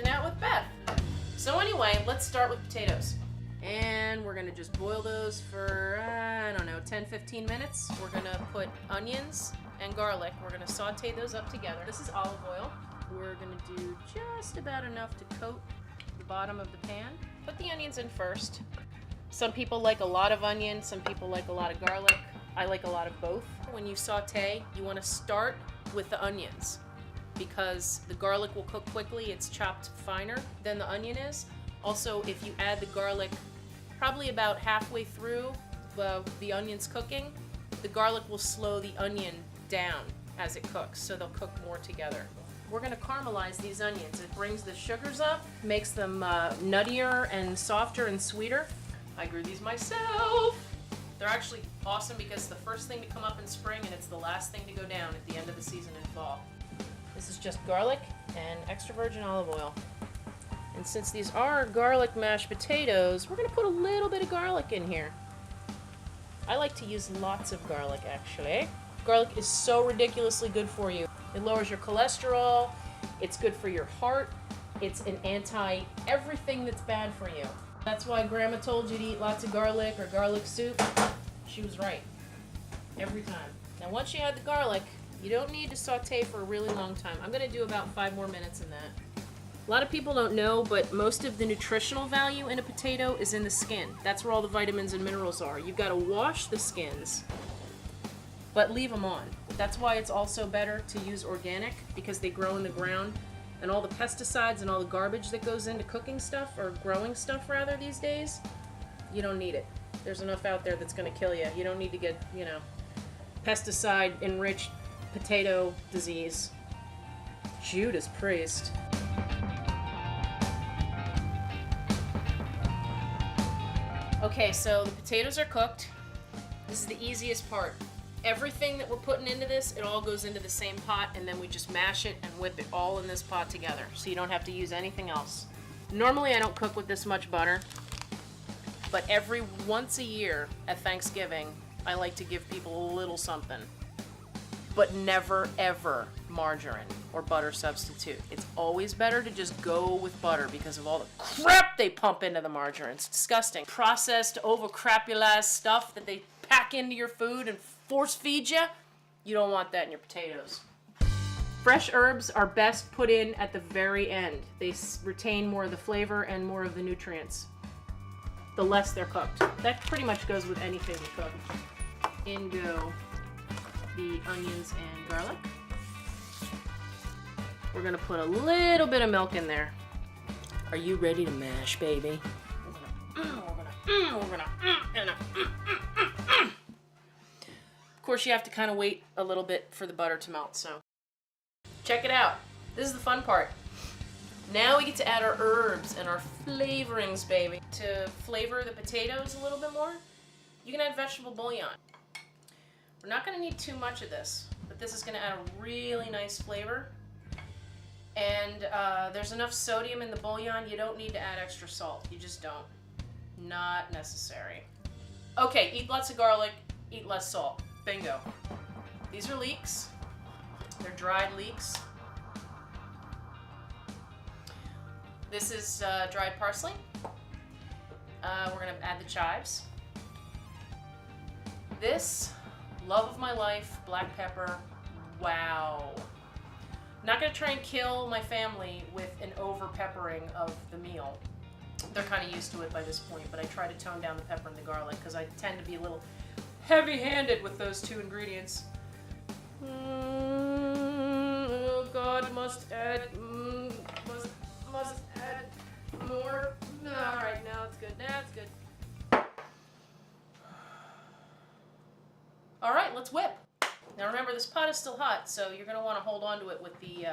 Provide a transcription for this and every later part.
Out with Beth. So anyway, let's start with potatoes. And we're gonna just boil those for, I don't know, 10-15 minutes. We're gonna put onions and garlic. We're gonna saute those up together. This is olive oil. We're gonna do just about enough to coat the bottom of the pan. Put the onions in first. Some people like a lot of onion, some people like a lot of garlic. I like a lot of both. When you saute, you wanna start with the onions because the garlic will cook quickly. It's chopped finer than the onion is. Also, if you add the garlic probably about halfway through the onions cooking, the garlic will slow the onion down as it cooks, so they'll cook more together. We're gonna caramelize these onions. It brings the sugars up, makes them nuttier and softer and sweeter. I grew these myself. They're actually awesome because it's the first thing to come up in spring and it's the last thing to go down at the end of the season in fall. This is just garlic and extra virgin olive oil. And since these are garlic mashed potatoes, we're gonna put a little bit of garlic in here. I like to use lots of garlic, actually. Garlic is so ridiculously good for you. It lowers your cholesterol, it's good for your heart, it's an anti-everything that's bad for you. That's why Grandma told you to eat lots of garlic or garlic soup. She was right. Every time. Now once you add the garlic, you don't need to saute for a really long time. I'm gonna do about 5 more minutes in that. A lot of people don't know, but most of the nutritional value in a potato is in the skin. That's where all the vitamins and minerals are. You've got to wash the skins, but leave them on. That's why it's also better to use organic, because they grow in the ground, and all the pesticides and all the garbage that goes into cooking stuff, or growing stuff rather these days, you don't need it. There's enough out there that's going to kill you. You don't need to get, pesticide-enriched potato disease. Judas Priest. Okay, so the potatoes are cooked. This is the easiest part. Everything that we're putting into this, it all goes into the same pot, and then we just mash it and whip it all in this pot together, so you don't have to use anything else. Normally I don't cook with this much butter, but every once a year at Thanksgiving, I like to give people a little something. But never, ever margarine or butter substitute. It's always better to just go with butter because of all the crap they pump into the margarine. It's disgusting. Processed, over-crappulized stuff that they pack into your food and force feed you. You don't want that in your potatoes. Fresh herbs are best put in at the very end. They retain more of the flavor and more of the nutrients the less they're cooked. That pretty much goes with anything you cook. In go the onions and garlic. We're gonna put a little bit of milk in there. Are you ready to mash, baby? Of course, you have to kind of wait a little bit for the butter to melt, so. Check it out. This is the fun part. Now we get to add our herbs and our flavorings, baby. To flavor the potatoes a little bit more, you can add vegetable bouillon. We're not gonna need too much of this, but this is gonna add a really nice flavor. And there's enough sodium in the bouillon, you don't need to add extra salt. You just don't. Not necessary. Okay, eat lots of garlic, eat less salt. Bingo. These are leeks. They're dried leeks. This is dried parsley. We're gonna add the chives. This, love of my life, black pepper. Wow. I'm not gonna try and kill my family with an over-peppering of the meal. They're kind of used to it by this point, but I try to tone down the pepper and the garlic because I tend to be a little heavy-handed with those two ingredients. Oh God, must add more. All right, now it's good. Now it's good. All right, let's whip. Now remember, this pot is still hot, so you're gonna want to hold on to it with the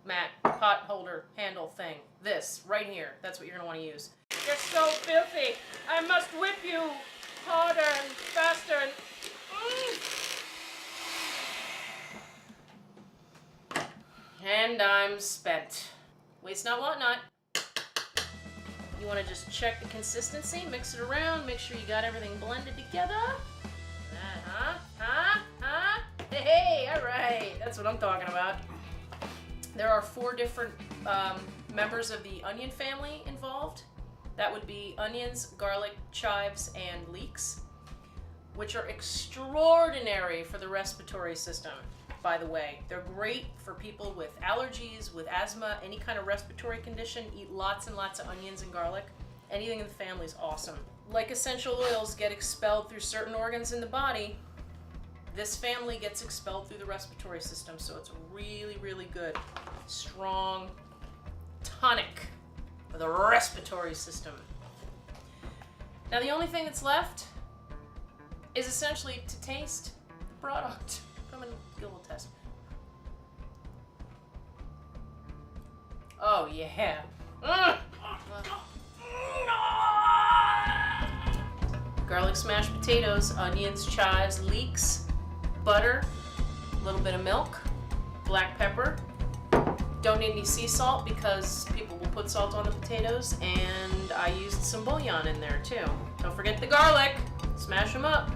mat pot holder handle thing. This right here. That's what you're gonna want to use. You're so filthy. I must whip you harder and faster and. And I'm spent. Waste not, want not. You want to just check the consistency, mix it around, make sure you got everything blended together. Hey, all right. That's what I'm talking about. There are 4 different members of the onion family involved. That would be onions, garlic, chives, and leeks, which are extraordinary for the respiratory system, by the way. They're great for people with allergies, with asthma, any kind of respiratory condition. Eat lots and lots of onions and garlic. Anything in the family is awesome. Like essential oils get expelled through certain organs in the body, this family gets expelled through the respiratory system, so it's really, really good. Strong tonic for the respiratory system. Now the only thing that's left is essentially to taste the product. Come and get a little test. Oh yeah. Garlic smashed potatoes, onions, chives, leeks, butter, a little bit of milk, black pepper. Don't need any sea salt because people will put salt on the potatoes, and I used some bouillon in there too. Don't forget the garlic. Smash them up.